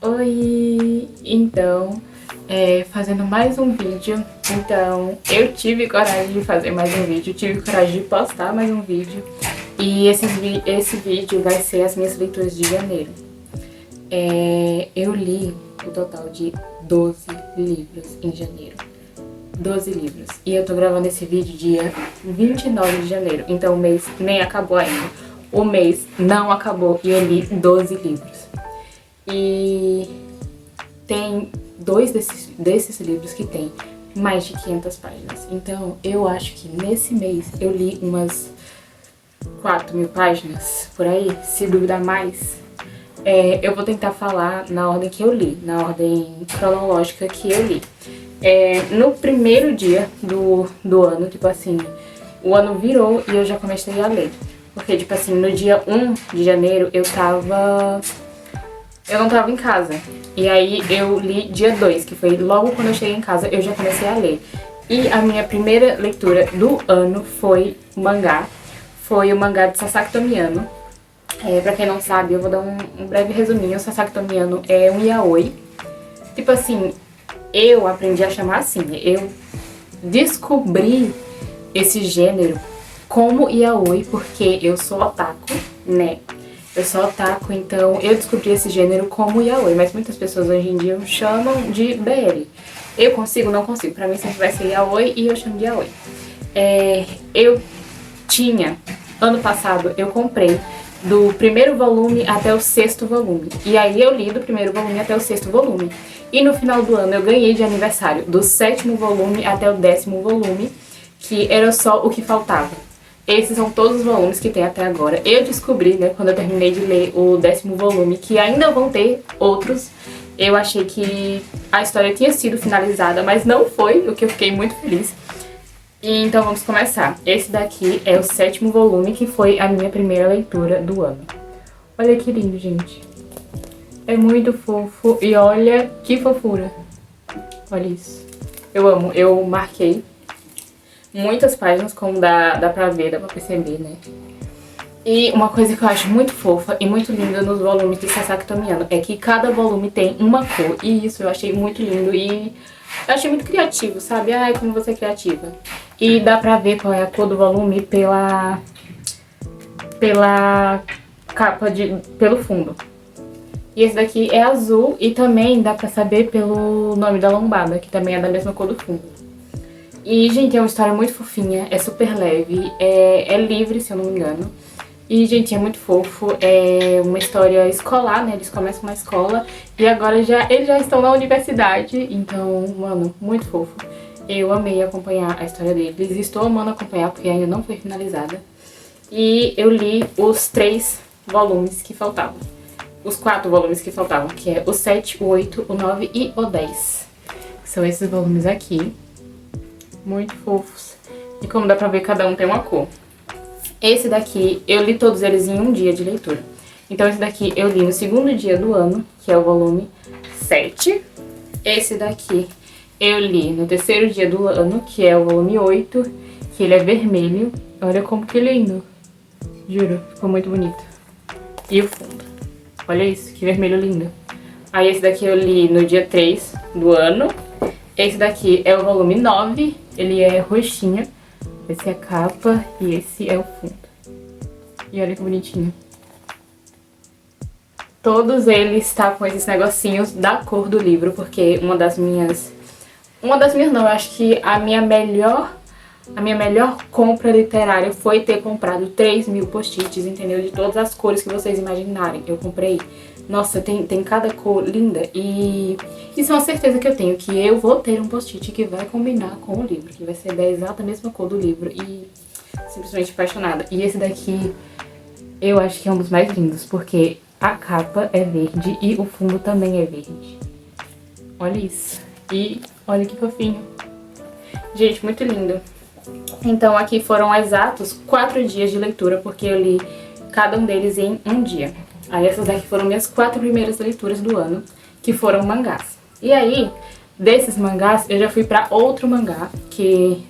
Oi! Então, fazendo mais um vídeo. Então, eu tive coragem de fazer mais um vídeo, tive coragem de postar mais um vídeo. E esse vídeo vai ser as minhas leituras de janeiro. Eu li o total de 12 livros em janeiro. 12 livros. E eu tô gravando esse vídeo dia 29 de janeiro. Então o mês nem acabou ainda. O mês não acabou e eu li 12 livros. E tem dois desses livros que tem mais de 500 páginas. Então eu acho que nesse mês eu li umas 4.000 páginas, por aí, se duvidar mais. Eu vou tentar falar na ordem que eu li, na ordem cronológica que eu li. No primeiro dia do ano, tipo assim, o ano virou e eu já comecei a ler. Porque, tipo assim, no dia 1 de janeiro eu não tava em casa. E aí eu li dia 2, que foi logo quando eu cheguei em casa, eu já comecei a ler. E a minha primeira leitura do ano foi mangá. Foi o mangá de Sasaki Tomiano. Pra quem não sabe, eu vou dar um breve resuminho. O Sasaki Tomiano é um yaoi. Tipo assim, eu aprendi a chamar assim. Eu descobri esse gênero como yaoi porque eu sou otaku, né? Eu sou otaku, então eu descobri esse gênero como yaoi. Mas muitas pessoas hoje em dia chamam de BL. Eu consigo, não consigo. Pra mim sempre vai ser yaoi e eu chamo de yaoi. Ano passado, eu comprei do primeiro volume até o 6º volume. E aí eu li do primeiro volume até o 6º volume. E no final do ano eu ganhei de aniversário do 7º volume até o 10º volume, que era só o que faltava. Esses são todos os volumes que tem até agora. Eu descobri, né, quando eu terminei de ler o 10º volume, que ainda vão ter outros. Eu achei que a história tinha sido finalizada, mas não foi, o que eu fiquei muito feliz. E então vamos começar. Esse daqui é o 7º volume, que foi a minha primeira leitura do ano. Olha que lindo, gente. É muito fofo e olha que fofura. Olha isso. Eu amo. Eu marquei muitas páginas, como dá pra ver, dá pra perceber, né? E uma coisa que eu acho muito fofa e muito linda nos volumes de Sasaki Tomiano é que cada volume tem uma cor. E isso eu achei muito lindo e eu achei muito criativo, sabe? Ai, como você é criativa. E dá pra ver qual é a cor do volume pela capa, pelo fundo. E esse daqui é azul e também dá pra saber pelo nome da lombada, que também é da mesma cor do fundo. E, gente, é uma história muito fofinha, é super leve, é livre, se eu não me engano. E, gente, é muito fofo, é uma história escolar, né? Eles começam na escola e agora eles já estão na universidade. Então, mano, muito fofo. Eu amei acompanhar a história deles, estou amando acompanhar porque ainda não foi finalizada. E eu li os 3 volumes que faltavam. Os 4 volumes que faltavam, que é o 7, o 8, o 9 e o 10. São esses volumes aqui. Muito fofos. E como dá pra ver, cada um tem uma cor. Esse daqui, eu li todos eles em um dia de leitura. Então esse daqui eu li no 2º dia do ano, que é o volume 7. Esse daqui eu li no 3º dia do ano, que é o volume 8, que ele é vermelho. Olha como que lindo. Juro, ficou muito bonito. E o fundo. Olha isso, que vermelho lindo. Aí esse daqui eu li no dia 3 do ano. Esse daqui é o volume 9, ele é roxinho. Esse é a capa e esse é o fundo. E olha que bonitinho. Todos eles tá com esses negocinhos da cor do livro, porque uma das minhas não, eu acho que a minha melhor compra literária foi ter comprado 3.000 post-its, entendeu? De todas as cores que vocês imaginarem. Eu comprei. Nossa, tem cada cor linda e isso é uma certeza que eu tenho, que eu vou ter um post-it que vai combinar com o livro, que vai ser da exata mesma cor do livro e simplesmente apaixonada. E esse daqui eu acho que é um dos mais lindos, porque a capa é verde e o fundo também é verde. Olha isso. E olha que fofinho. Gente, muito lindo. Então aqui foram exatos 4 dias de leitura, porque eu li cada um deles em um dia. Aí essas daqui foram minhas 4 primeiras leituras do ano, que foram mangás. E aí, desses mangás, eu já fui pra outro mangá, que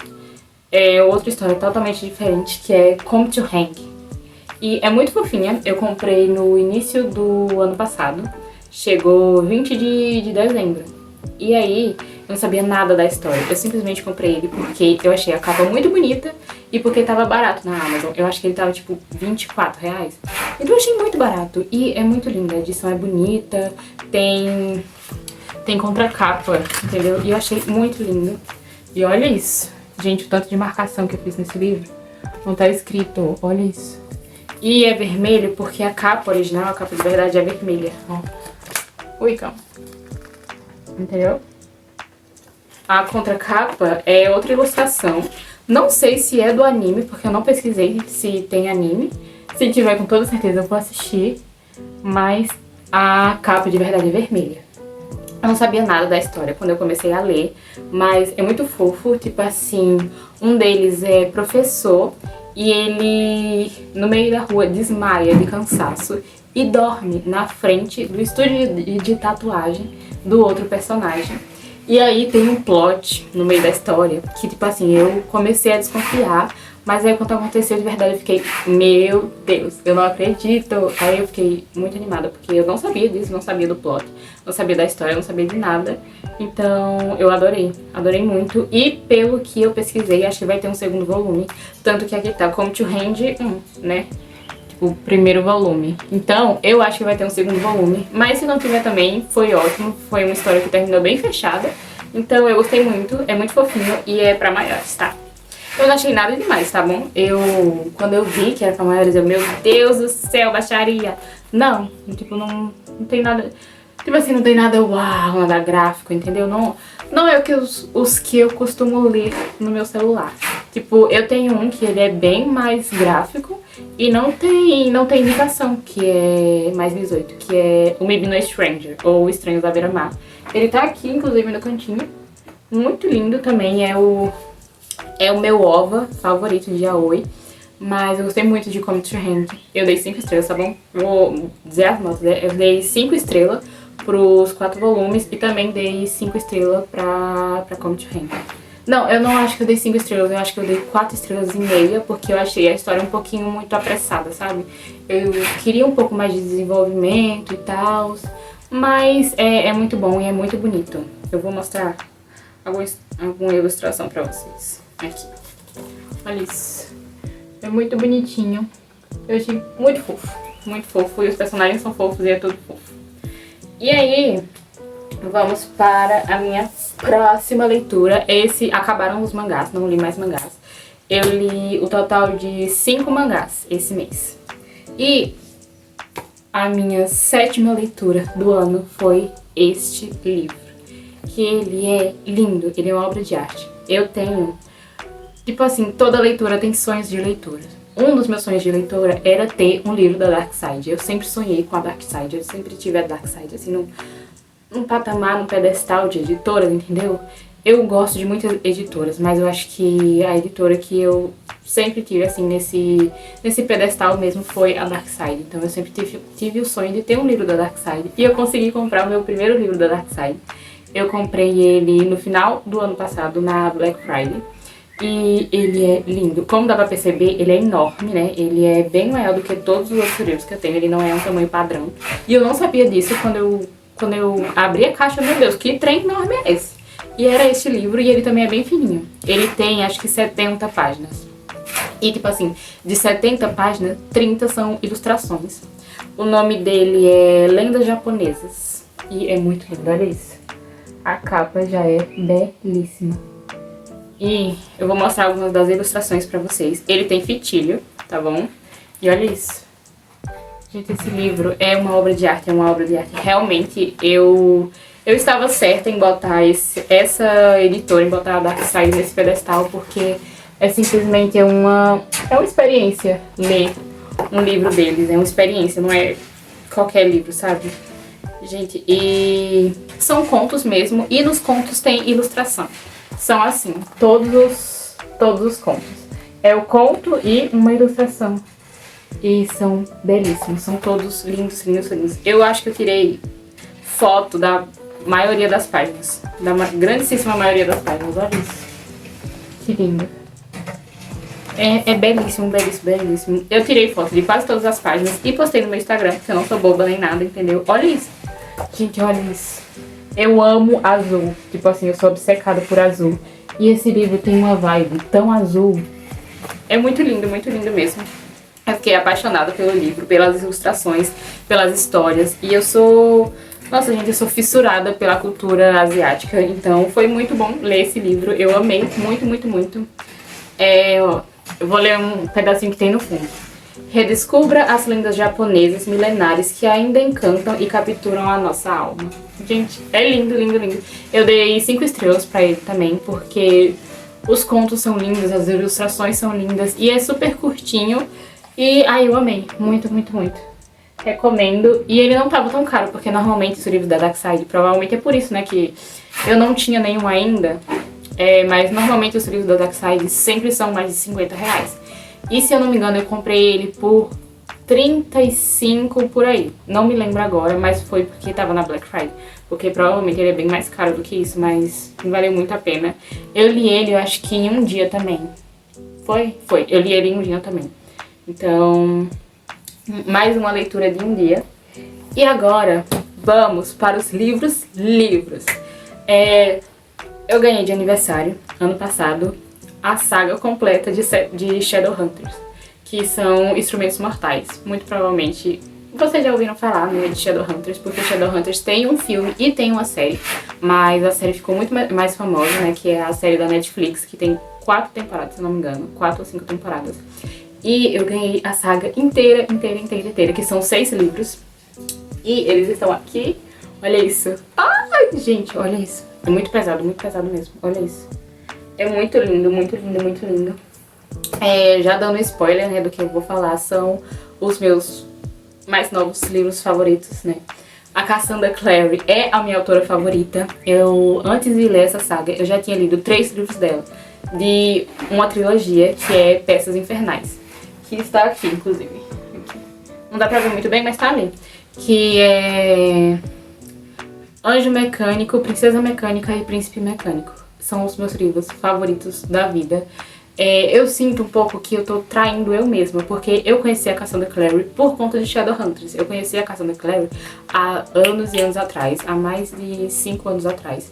é outra história totalmente diferente, que é Come to Hang. E é muito fofinha, eu comprei no início do ano passado. Chegou 20 de dezembro. E aí, eu não sabia nada da história. Eu simplesmente comprei ele porque eu achei a capa muito bonita e porque tava barato na Amazon. Eu acho que ele tava tipo R$ 24. Então eu achei muito barato e é muito lindo. A edição é bonita, tem contracapa, entendeu? E eu achei muito lindo. E olha isso. Gente, o tanto de marcação que eu fiz nesse livro. Não tá escrito, olha isso. E é vermelho porque a capa original, a capa de verdade é vermelha. Ó. Ui, calma. Entendeu? A contracapa é outra ilustração. Não sei se é do anime, porque eu não pesquisei se tem anime. Se tiver, com toda certeza eu vou assistir. Mas a capa de verdade é vermelha. Eu não sabia nada da história quando eu comecei a ler, mas é muito fofo. Tipo assim, um deles é professor e ele, no meio da rua, desmaia de cansaço e dorme na frente do estúdio de tatuagem do outro personagem. E aí tem um plot no meio da história que, tipo assim, eu comecei a desconfiar, mas aí quando aconteceu de verdade eu fiquei, meu Deus, eu não acredito. Aí eu fiquei muito animada, porque eu não sabia disso, não sabia do plot, não sabia da história, não sabia de nada. Então eu adorei muito. E pelo que eu pesquisei, acho que vai ter um segundo volume. Tanto que aqui tá Come to Hand 1, né? O primeiro volume. Então, eu acho que vai ter um segundo volume. Mas se não tiver também, foi ótimo. Foi uma história que terminou bem fechada. Então, eu gostei muito. É muito fofinho e é pra maiores, tá? Eu não achei nada demais, tá bom? Quando eu vi que era pra maiores, meu Deus do céu, baixaria. Não, tipo, não tem nada... Tipo assim, não tem nada uau, nada gráfico, entendeu? Não é o que os que eu costumo ler no meu celular. Tipo, eu tenho um que ele é bem mais gráfico e não tem indicação, que é mais 18, que é o Maybe No Stranger, ou Estranhos à Beira-Mar. Ele tá aqui, inclusive, no cantinho. Muito lindo também, é o meu OVA favorito de yaoi. Mas eu gostei muito de Come to Hand. Eu dei 5 estrelas, tá bom? Vou dizer as notas, né? Eu dei 5 estrelas pros 4 volumes e também dei 5 estrelas pra Come to Hand. Não, eu não acho que eu dei 5 estrelas, eu acho que eu dei 4 estrelas e meia, porque eu achei a história um pouquinho muito apressada, sabe? Eu queria um pouco mais de desenvolvimento e tal, mas é muito bom e é muito bonito. Eu vou mostrar alguma ilustração pra vocês. Aqui. Olha isso. É muito bonitinho. Eu achei muito fofo, e os personagens são fofos e é tudo fofo. E aí, vamos para a minha próxima leitura. Acabaram os mangás, não li mais mangás. Eu li o total de 5 mangás esse mês. E a minha 7ª leitura do ano foi este livro. Que ele é lindo, ele é uma obra de arte. Eu tenho, tipo assim, toda leitura tem sonhos de leitura. Um dos meus sonhos de leitura era ter um livro da Dark Side. Eu sempre sonhei com a Dark Side, eu sempre tive a Dark Side, assim, num patamar, num pedestal de editoras, entendeu? Eu gosto de muitas editoras, mas eu acho que a editora que eu sempre tive, assim, nesse pedestal mesmo foi a Dark Side. Então eu sempre tive o sonho de ter um livro da Dark Side. E eu consegui comprar o meu primeiro livro da Dark Side. Eu comprei ele no final do ano passado, na Black Friday. E ele é lindo. Como dá pra perceber, ele é enorme, né? Ele é bem maior do que todos os outros livros que eu tenho. Ele não é um tamanho padrão. E eu não sabia disso quando eu abri a caixa. Meu Deus, que trem enorme é esse? E era este livro, e ele também é bem fininho. Ele tem, acho que 70 páginas. E tipo assim, de 70 páginas, 30 são ilustrações. O nome dele é Lendas Japonesas. E é muito lindo, olha isso. A capa já é belíssima. E eu vou mostrar algumas das ilustrações pra vocês. Ele tem fitilho, tá bom? E olha isso. Gente, esse livro é uma obra de arte, Realmente, eu estava certa em botar essa editora, em botar a Dark Side nesse pedestal, porque é simplesmente uma experiência ler um livro deles. É uma experiência, não é qualquer livro, sabe? Gente, e são contos mesmo, e nos contos tem ilustração. São assim, todos os contos. É o conto e uma ilustração. E são belíssimos, são todos lindos, lindos, lindos. Eu acho que eu tirei foto da maioria das páginas. Da grandíssima maioria das páginas, olha isso. Que lindo. É belíssimo, belíssimo, belíssimo. Eu tirei foto de quase todas as páginas e postei no meu Instagram, porque eu não sou boba nem nada, entendeu? Olha isso. Gente, olha isso. Eu amo azul. Tipo assim, eu sou obcecada por azul. E esse livro tem uma vibe tão azul. É muito lindo mesmo. Eu fiquei apaixonada pelo livro, pelas ilustrações, pelas histórias. E eu sou... Nossa, gente, eu sou fissurada pela cultura asiática. Então foi muito bom ler esse livro. Eu amei muito. Ó, eu vou ler um pedacinho que tem no fundo. Redescubra as lendas japonesas milenares que ainda encantam e capturam a nossa alma. Gente, é lindo. Eu dei 5 estrelas pra ele também, porque os contos são lindos, as ilustrações são lindas e é super curtinho. E eu amei. Muito. Recomendo. E ele não tava tão caro, porque normalmente os livros da Darkside, provavelmente é por isso, né, que eu não tinha nenhum ainda. Mas normalmente os livros da Darkside sempre são mais de 50 reais. E se eu não me engano, eu comprei ele por 35 por aí. Não me lembro agora, mas foi porque tava na Black Friday. Porque provavelmente ele é bem mais caro do que isso, mas valeu muito a pena. Eu li ele, eu acho que em um dia também. Foi? Foi. Eu li ele em um dia também. Então, mais uma leitura de um dia. E agora, vamos para os livros. Eu ganhei de aniversário, ano passado, a saga completa de Shadowhunters, que são Instrumentos Mortais. Muito provavelmente vocês já ouviram falar, né, de Shadowhunters, porque Shadowhunters tem um filme e tem uma série, mas a série ficou muito mais famosa, né, que é a série da Netflix, que tem 4 temporadas, se não me engano, 4 ou 5 temporadas. E eu ganhei a saga inteira, que são 6 livros. E eles estão aqui. Olha isso. Ai, gente, olha isso. É muito pesado mesmo. Olha isso. É muito lindo. Já dando spoiler, né, do que eu vou falar, são os meus mais novos livros favoritos, né. A Cassandra Clare é a minha autora favorita. Antes de ler essa saga, eu já tinha lido 3 livros dela, de uma trilogia que é Peças Infernais, que está aqui, inclusive. Não dá pra ver muito bem, mas tá ali. Que é Anjo Mecânico, Princesa Mecânica e Príncipe Mecânico. São os meus livros favoritos da vida. Eu sinto um pouco que eu tô traindo eu mesma, porque eu conheci a Cassandra Clare por conta de Shadowhunters. Eu conheci a Cassandra Clare há anos e anos atrás, há mais de 5 anos atrás.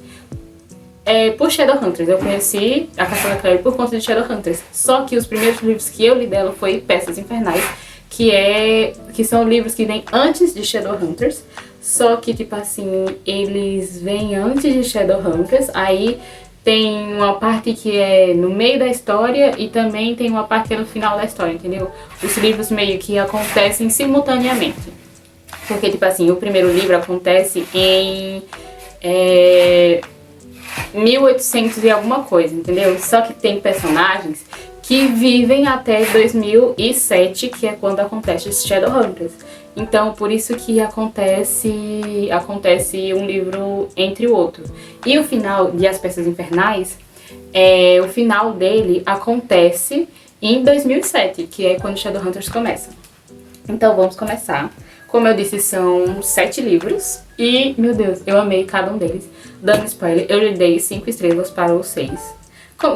Por Shadowhunters, eu conheci a Cassandra Clare por conta de Shadowhunters. Só que os primeiros livros que eu li dela foi Peças Infernais, que são livros que vêm antes de Shadowhunters. Só que, tipo assim, eles vêm antes de Shadowhunters, aí tem uma parte que é no meio da história e também tem uma parte que é no final da história, entendeu? Os livros meio que acontecem simultaneamente. Porque, tipo assim, o primeiro livro acontece em 1800 e alguma coisa, entendeu? Só que tem personagens que vivem até 2007, que é quando acontece Shadowhunters. Então, por isso que acontece um livro entre o outro. E o final de As Peças Infernais, o final dele acontece em 2007, que é quando Shadowhunters começa. Então, vamos começar. Como eu disse, são 7 livros. E, meu Deus, eu amei cada um deles. Dando spoiler, eu lhe dei 5 estrelas para os 6.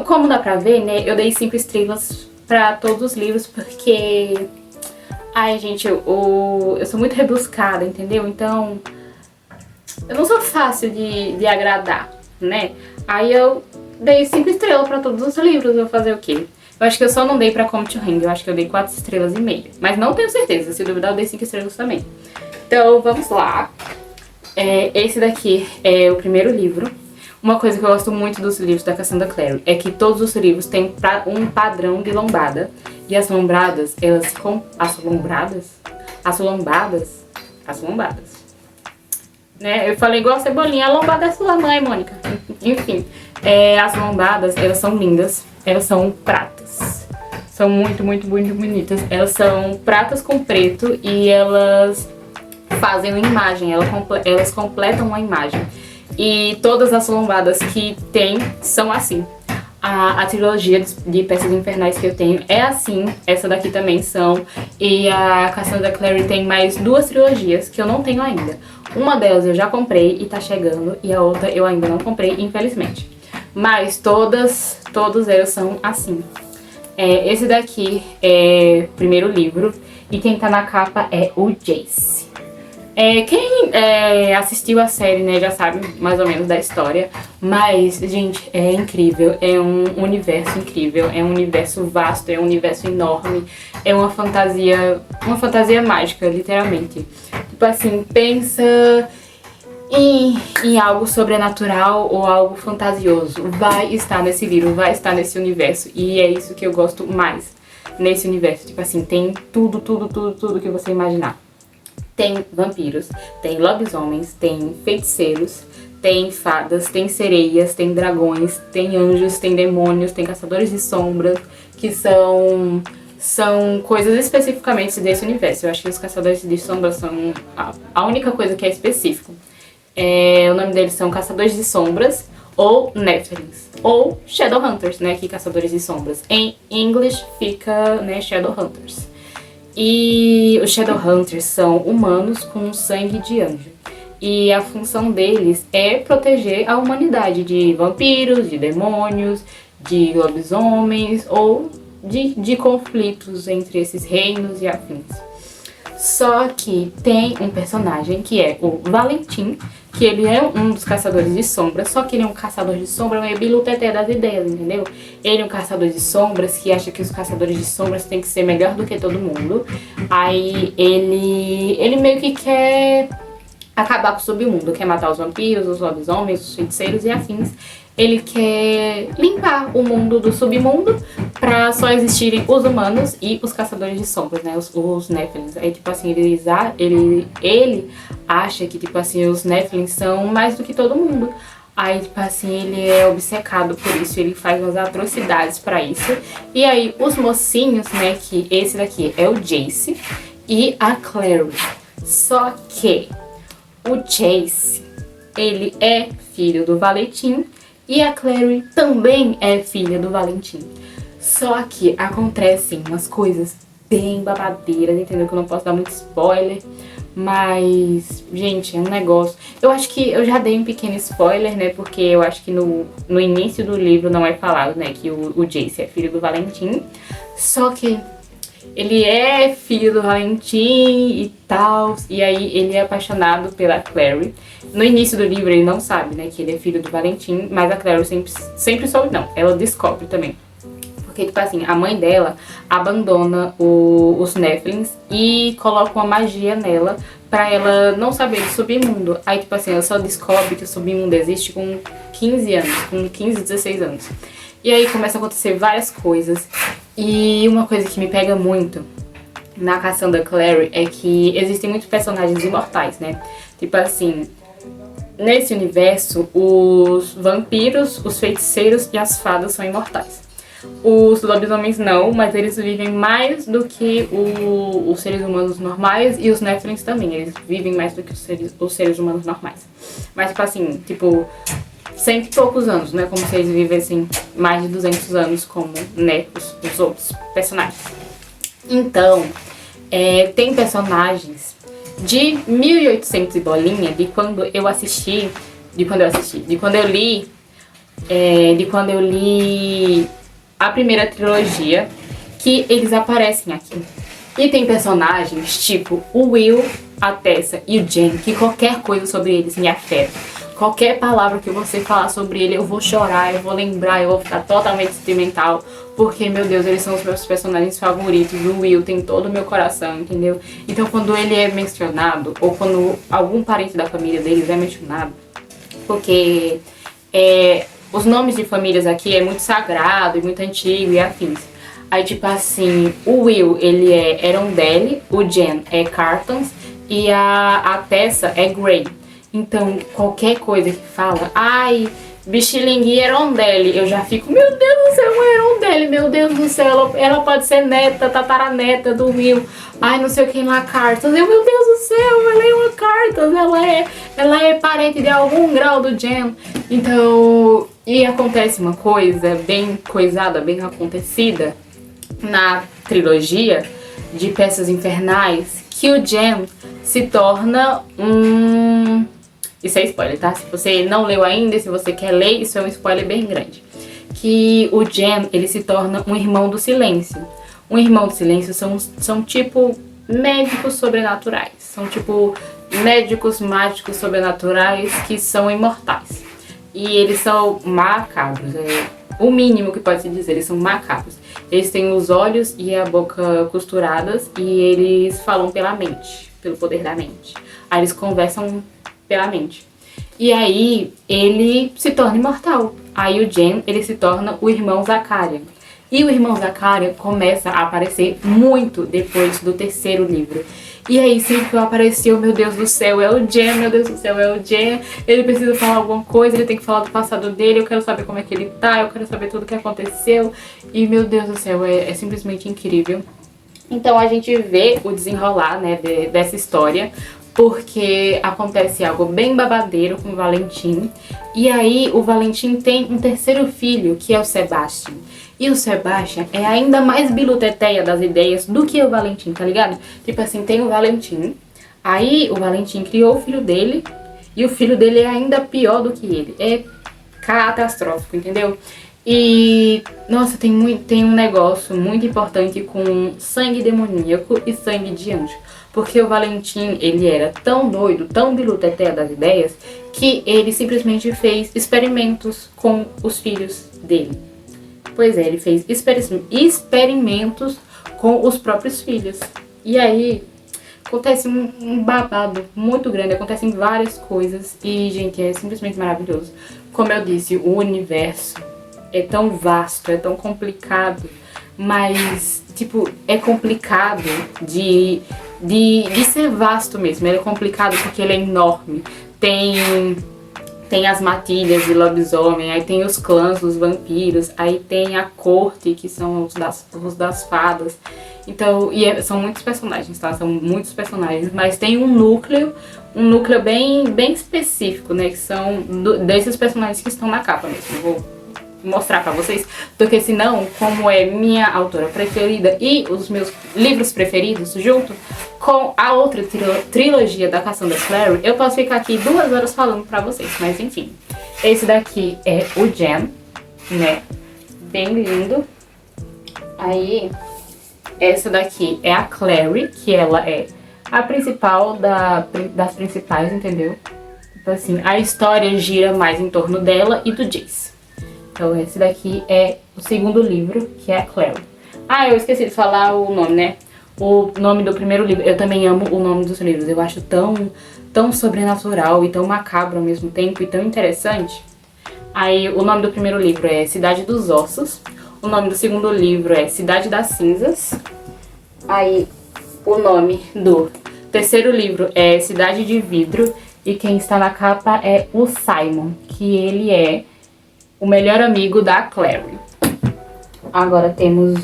Como dá pra ver, né, eu dei 5 estrelas para todos os livros, porque... Ai, gente, eu sou muito rebuscada, entendeu? Então, eu não sou fácil de agradar, né? Aí eu dei 5 estrelas pra todos os livros, vou fazer o quê? Eu acho que eu só não dei pra Come to Hang, eu acho que eu dei 4 estrelas e meia. Mas não tenho certeza, se duvidar eu dei 5 estrelas também. Então, vamos lá. Esse daqui é o primeiro livro. Uma coisa que eu gosto muito dos livros da Cassandra Clare é que todos os livros têm um padrão de lombada. E as lombadas, elas ficam... As lombadas. Né? Eu falei igual a Cebolinha, a lombada é sua mãe, Mônica. Enfim, as lombadas, elas são lindas. Elas são pratas. São muito bonitas. Elas são pratas com preto e elas fazem uma imagem. Elas completam uma imagem. E todas as lombadas que tem são assim. A trilogia de Peças Infernais que eu tenho é assim, essa daqui também são. E a Cassandra Clare tem mais 2 trilogias que eu não tenho ainda. Uma delas eu já comprei e tá chegando, e a outra eu ainda não comprei, infelizmente. Mas todas elas são assim. Esse daqui é o primeiro livro, e quem tá na capa é o Jace. Quem assistiu a série, né, já sabe mais ou menos da história. Mas, gente, é incrível. É um universo incrível. É um universo vasto, é um universo enorme. É uma fantasia mágica, literalmente. Tipo assim, pensa em algo sobrenatural ou algo fantasioso. Vai estar nesse livro, vai estar nesse universo. E é isso que eu gosto mais nesse universo. Tipo assim, tem tudo que você imaginar. Tem vampiros, tem lobisomens, tem feiticeiros, tem fadas, tem sereias, tem dragões, tem anjos, tem demônios, tem caçadores de sombras, que são coisas especificamente desse universo. Eu acho que os caçadores de sombras são a única coisa que é específico. O nome deles são Caçadores de Sombras ou Nephilims, ou Shadowhunters, né, que Caçadores de Sombras. Em inglês fica, né, Shadowhunters. E os Shadowhunters são humanos com sangue de anjo. E a função deles é proteger a humanidade de vampiros, de demônios, de lobisomens ou de conflitos entre esses reinos e afins. Só que tem um personagem que é o Valentim, que ele é um dos caçadores de sombras, só que ele é um caçador de sombras meio biluteté das ideias, entendeu? Ele é um caçador de sombras que acha que os caçadores de sombras têm que ser melhor do que todo mundo. Aí ele meio que quer acabar com o submundo, quer matar os vampiros, os lobisomens, os feiticeiros e afins. Ele quer limpar o mundo do submundo pra só existirem os humanos e os caçadores de sombras, né? Os Nephilims. Aí, tipo assim, ele acha que, tipo assim, os Nephilims são mais do que todo mundo. Aí, tipo assim, ele é obcecado por isso, ele faz umas atrocidades pra isso. E aí, os mocinhos, né, que esse daqui é o Jace e a Clary. Só que o Jace, ele é filho do Valentim e a Clary também é filha do Valentim. Só que acontecem umas coisas bem babadeiras, entendeu? Que eu não posso dar muito spoiler. Mas, gente, é um negócio... Eu acho que eu já dei um pequeno spoiler, né? Porque eu acho que no início do livro não é falado, né? Que o Jace é filho do Valentim. Só que ele é filho do Valentim e tal. E aí ele é apaixonado pela Clary. No início do livro ele não sabe, né? Que ele é filho do Valentim. Mas a Clary sempre soube, não. Ela descobre também. Porque, tipo assim, a mãe dela abandona os Nephilims e coloca uma magia nela pra ela não saber do submundo. Aí, tipo assim, ela só descobre que o submundo existe com 15 anos, com 15, 16 anos. E aí começa a acontecer várias coisas. E uma coisa que me pega muito na Cassandra Clary é que existem muitos personagens imortais, né? Tipo assim, nesse universo, os vampiros, os feiticeiros e as fadas são imortais. Os lobisomens não, mas eles vivem mais do que os seres humanos normais e os Nephilims também. Eles vivem mais do que os seres humanos normais. Mas, tipo assim, tipo, 100 e poucos anos, né? Como se eles vivessem mais de 200 anos como, né, os outros personagens. Então, tem personagens de 1800 e bolinha, de quando eu li a primeira trilogia, que eles aparecem aqui. E tem personagens tipo o Will, a Tessa e o Jen, que qualquer coisa sobre eles me afeta. Qualquer palavra que você falar sobre ele, eu vou chorar, eu vou lembrar, eu vou ficar totalmente sentimental. Porque, meu Deus, eles são os meus personagens favoritos. O Will tem todo o meu coração, entendeu? Então, quando ele é mencionado, ou quando algum parente da família deles é mencionado, porque os nomes de famílias aqui é muito sagrado e muito antigo e afins. Aí, tipo assim, o Will, ele é Erondelli, o Jen é Cartons e a Tessa é Grey. Então, qualquer coisa que fala, ai, Bichilingui Erondelli, eu já fico, meu Deus do céu, uma Erondelli, meu Deus do céu, ela pode ser neta, tataraneta do Will, ai, não sei quem lá, Cartons, meu Deus do céu, ela é uma Cartons, ela é parente de algum grau do Jen. Então, e acontece uma coisa bem coisada, bem acontecida na trilogia de Peças Infernais, que o Jen se torna Isso é spoiler, tá? Se você não leu ainda e se você quer ler, isso é um spoiler bem grande. Que o Jen, ele se torna um irmão do silêncio. Um irmão do silêncio são tipo médicos sobrenaturais. São tipo médicos mágicos sobrenaturais que são imortais. E eles são macabros, é o mínimo que pode se dizer, eles são macabros. Eles têm os olhos e a boca costuradas e eles falam pela mente, pelo poder da mente. Aí eles conversam pela mente. E aí ele se torna imortal. Aí o Jen, ele se torna o irmão Zacarian. E o irmão Zacarian começa a aparecer muito depois do terceiro livro. E aí sempre que eu apareci, meu Deus do céu, é o Jen, meu Deus do céu, é o Jen. Ele precisa falar alguma coisa, ele tem que falar do passado dele, eu quero saber como é que ele tá, eu quero saber tudo o que aconteceu. E meu Deus do céu, é simplesmente incrível. Então a gente vê o desenrolar, né, dessa história, porque acontece algo bem babadeiro com o Valentim. E aí o Valentim tem um terceiro filho, que é o Sebastian. E o Sebastian é ainda mais biluteteia das ideias do que o Valentim, tá ligado? Tipo assim, tem o Valentim, aí o Valentim criou o filho dele, e o filho dele é ainda pior do que ele. É catastrófico, entendeu? E, nossa, tem um negócio muito importante com sangue demoníaco e sangue de anjo. Porque o Valentim, ele era tão doido, tão biluteteia das ideias, que ele simplesmente fez experimentos com os filhos dele. Pois é, ele fez experimentos com os próprios filhos. E aí, acontece um babado muito grande, acontecem várias coisas. E, gente, é simplesmente maravilhoso. Como eu disse, o universo é tão vasto, é tão complicado. Mas, tipo, é complicado de ser vasto mesmo. Ele é complicado porque ele é enorme. Tem as matilhas de lobisomem, aí tem os clãs dos vampiros, aí tem a corte, que são os das fadas. Então, são muitos personagens, tá? São muitos personagens, mas tem um núcleo bem específico, né? Que são desses personagens que estão na capa mesmo. Eu vou mostrar pra vocês, porque senão, como é minha autora preferida e os meus livros preferidos, junto com a outra trilogia da Cassandra Clare, eu posso ficar aqui 2 horas falando pra vocês, mas enfim. Esse daqui é o Jen, né? Bem lindo. Aí, essa daqui é a Clary, que ela é a principal das principais, entendeu? Então assim, a história gira mais em torno dela e do Jace. Então esse daqui é o segundo livro, que é a Clary. Ah, eu esqueci de falar o nome, né? O nome do primeiro livro. Eu também amo o nome dos livros. Eu acho tão sobrenatural e tão macabro ao mesmo tempo e tão interessante. Aí o nome do primeiro livro é Cidade dos Ossos. O nome do segundo livro é Cidade das Cinzas. Aí o nome do terceiro livro é Cidade de Vidro. E quem está na capa é o Simon, que ele é o melhor amigo da Clary. Agora temos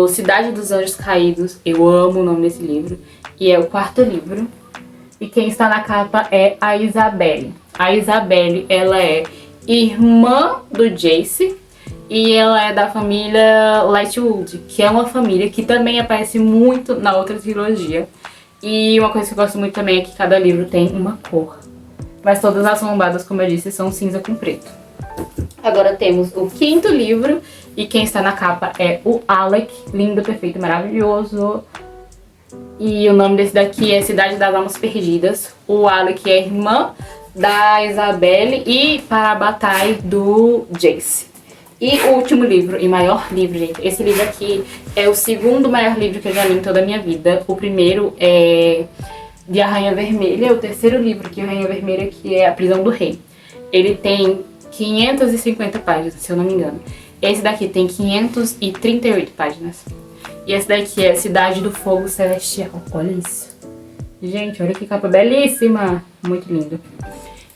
Cidade dos Anjos Caídos. Eu amo o nome desse livro. E é o quarto livro. E quem está na capa é a Isabelle. A Isabelle, ela é irmã do Jace. E ela é da família Lightwood, que é uma família que também aparece muito na outra trilogia. E uma coisa que eu gosto muito também é que cada livro tem uma cor. Mas todas as lombadas, como eu disse, são cinza com preto. Agora temos o quinto livro. E quem está na capa é o Alec. Lindo, perfeito, maravilhoso. E o nome desse daqui é Cidade das Almas Perdidas. O Alec é irmã da Isabelle e Parabatai do Jace. E o último livro, e maior livro, gente. Esse livro aqui é o segundo maior livro que eu já li em toda a minha vida. O primeiro é de A Rainha Vermelha. O terceiro livro, que é A Rainha Vermelha, que é A Prisão do Rei. Ele tem 550 páginas, se eu não me engano. Esse daqui tem 538 páginas. E esse daqui é Cidade do Fogo Celestial. Olha isso. Gente, olha que capa belíssima. Muito lindo.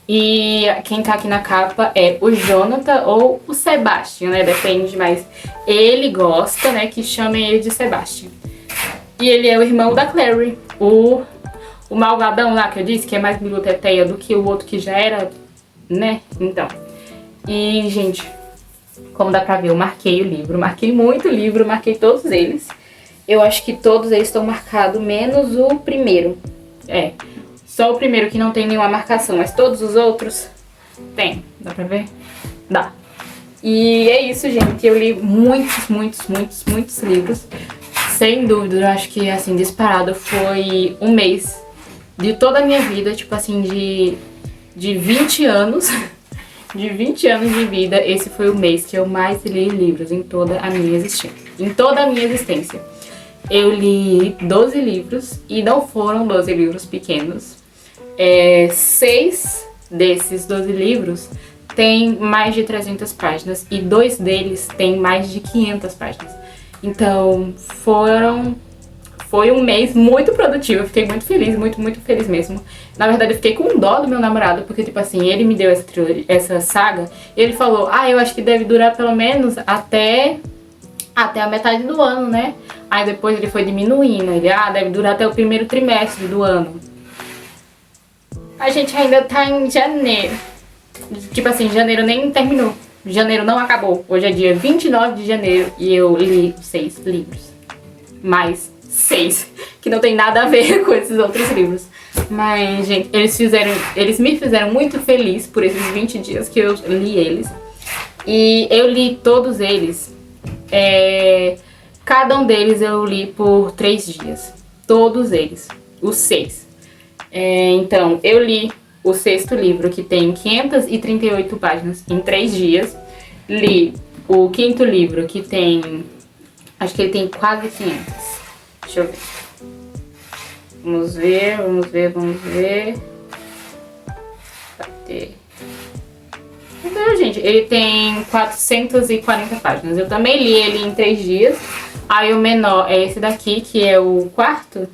E quem tá aqui na capa é o Jonathan ou o Sebastian, né? Depende, mas ele gosta, né, que chamem ele de Sebastian. E ele é o irmão da Clary. O malvadão lá que eu disse, que é mais biluteteia do que o outro que já era, né? Então. E, gente, como dá pra ver, eu marquei o livro. Marquei muito livro, marquei todos eles. Eu acho que todos eles estão marcados, menos o primeiro. É, só o primeiro que não tem nenhuma marcação, mas todos os outros tem. Dá pra ver? Dá. E é isso, gente. Eu li muitos livros. sem dúvida, eu acho que, assim, disparado foi um mês de toda a minha vida, tipo assim, de 20 anos, de 20 anos de vida, esse foi o mês que eu mais li livros em toda a minha existência. Em toda a minha existência. Eu li 12 livros, e não foram 12 livros pequenos. 6 desses 12 livros têm mais de 300 páginas, e 2 deles têm mais de 500 páginas. Então, foi um mês muito produtivo, eu fiquei muito feliz, muito feliz mesmo. Na verdade, eu fiquei com dó do meu namorado, porque, tipo assim, ele me deu essa saga, e ele falou, eu acho que deve durar pelo menos até a metade do ano, né? Aí depois ele foi diminuindo, ele, deve durar até o primeiro trimestre do ano. A gente ainda tá em janeiro. Tipo assim, janeiro nem terminou. Janeiro não acabou. Hoje é dia 29 de janeiro e eu li 6 livros. Mais 6, que não tem nada a ver com esses outros livros. Mas, gente, eles me fizeram muito feliz por esses 20 dias que eu li eles. E eu li todos eles. Cada um deles eu li por 3 dias. Todos eles. Os 6. Então, eu li o 6º livro, que tem 538 páginas, em 3 dias. Li o 5º livro, que tem... acho que ele tem quase 500. Deixa eu ver. Vamos ver. Cadê? Então, gente, ele tem 440 páginas. Eu também li ele em 3 dias. Aí o menor é esse daqui, que é o quarto.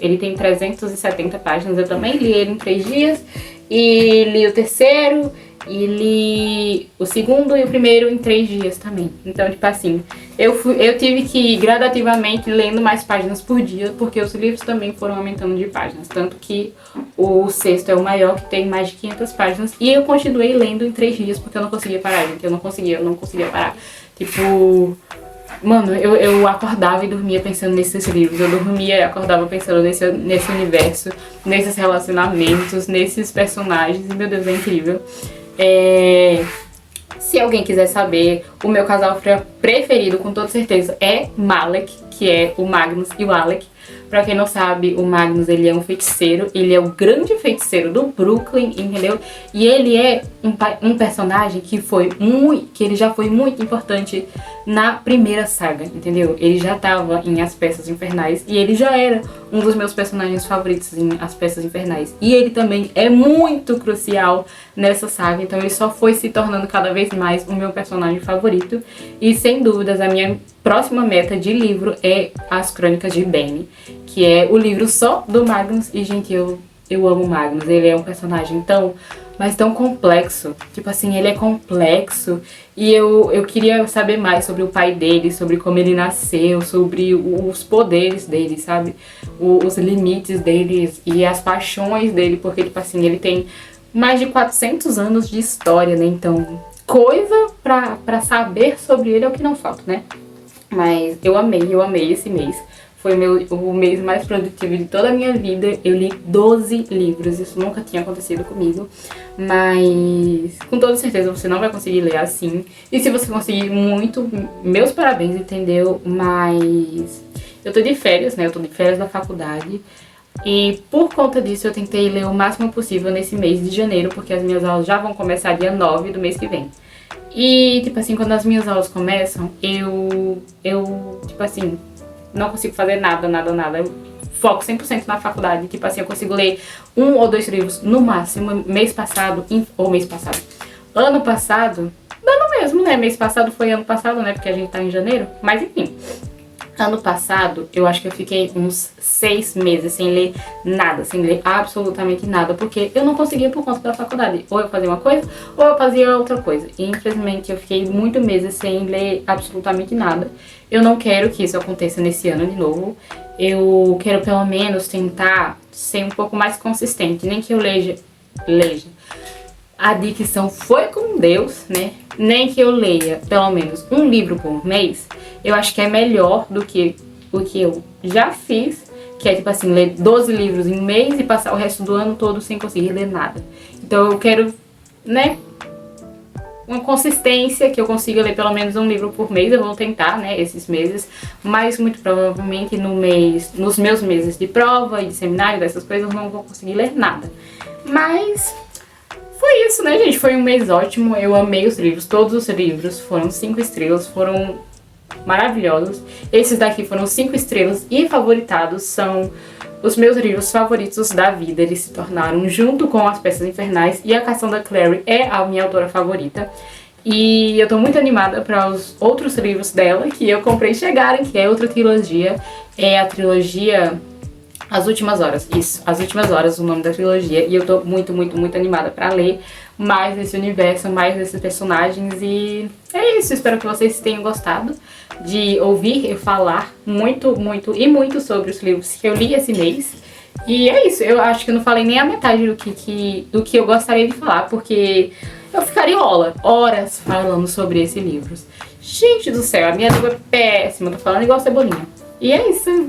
Ele tem 370 páginas. Eu também li ele em 3 dias. E li o terceiro, e li o segundo e o primeiro em 3 dias também. Então, tipo assim, eu tive que ir gradativamente lendo mais páginas por dia, porque os livros também foram aumentando de páginas. Tanto que o 6º é o maior, que tem mais de 500 páginas. E eu continuei lendo em 3 dias, porque eu não conseguia parar, gente. Eu não conseguia parar. Tipo... Mano, eu acordava e dormia pensando nesses livros. Eu dormia e acordava pensando nesse universo, nesses relacionamentos, nesses personagens. E, meu Deus, é incrível. Se alguém quiser saber, o meu casal preferido, com toda certeza, é Malek, que é o Magnus e o Alec. Pra quem não sabe, o Magnus, ele é um feiticeiro, ele é o grande feiticeiro do Brooklyn, entendeu? E ele é um personagem que ele já foi muito importante na primeira saga, entendeu? Ele já tava em As Peças Infernais e ele já era um dos meus personagens favoritos em As Peças Infernais. E ele também é muito crucial nessa saga, então ele só foi se tornando cada vez mais o meu personagem favorito. E sem dúvidas, a minha próxima meta de livro é As Crônicas de Bene, que é o livro só do Magnus. E, gente, eu amo o Magnus. Ele é um personagem mas tão complexo. Tipo assim, ele é complexo. E eu queria saber mais sobre o pai dele, sobre como ele nasceu, sobre os poderes dele, sabe? Os limites dele e as paixões dele, porque, tipo assim, ele tem mais de 400 anos de história, né? Então, coisa pra saber sobre ele é o que não falta, né? Mas eu amei esse mês. Foi o mês mais produtivo de toda a minha vida. Eu li 12 livros, isso nunca tinha acontecido comigo. Mas com toda certeza você não vai conseguir ler assim. E se você conseguir muito, meus parabéns, entendeu? Mas eu tô de férias, né? Eu tô de férias da faculdade. E por conta disso eu tentei ler o máximo possível nesse mês de janeiro, porque as minhas aulas já vão começar dia 9 do mês que vem. E, tipo assim, quando as minhas aulas começam, eu tipo assim, não consigo fazer nada. Eu foco 100% na faculdade. Tipo assim, eu consigo ler 1 ou 2 livros no máximo. Ano passado, não mesmo, né? Mês passado foi ano passado, né? Porque a gente tá em janeiro. Mas enfim, ano passado, eu acho que eu fiquei uns 6 meses sem ler nada, sem ler absolutamente nada, porque eu não conseguia por conta da faculdade. Ou eu fazia uma coisa, ou eu fazia outra coisa. E infelizmente eu fiquei muitos meses sem ler absolutamente nada. Eu não quero que isso aconteça nesse ano de novo. Eu quero pelo menos tentar ser um pouco mais consistente. Nem que eu leia. A dicção foi com Deus, né? Nem que eu leia pelo menos um livro por mês. Eu acho que é melhor do que o que eu já fiz, que é tipo assim, ler 12 livros em um mês e passar o resto do ano todo sem conseguir ler nada. Então eu quero, né, uma consistência que eu consiga ler pelo menos um livro por mês. Eu vou tentar, né, esses meses, mas muito provavelmente nos meus meses de prova e de seminário, dessas coisas, eu não vou conseguir ler nada. Mas foi isso, né, gente? Foi um mês ótimo, eu amei os livros, todos os livros foram 5 estrelas, foram maravilhosos. Esses daqui foram 5 estrelas e favoritados, são os meus livros favoritos da vida. Eles se tornaram, junto com As Peças Infernais e A Cassandra Clare, é a minha autora favorita. E eu tô muito animada para os outros livros dela que eu comprei chegarem, que é outra trilogia. É a trilogia As Últimas Horas. Isso, As Últimas Horas, o nome da trilogia. E eu tô muito, muito, muito animada para ler mais desse universo, mais desses personagens. E é isso, espero que vocês tenham gostado de ouvir eu falar muito, muito e muito sobre os livros que eu li esse mês. E é isso, eu acho que eu não falei nem a metade do que eu gostaria de falar, porque eu ficaria horas falando sobre esses livros. Gente do céu, a minha língua é péssima, tô falando igual Cebolinha. E é isso.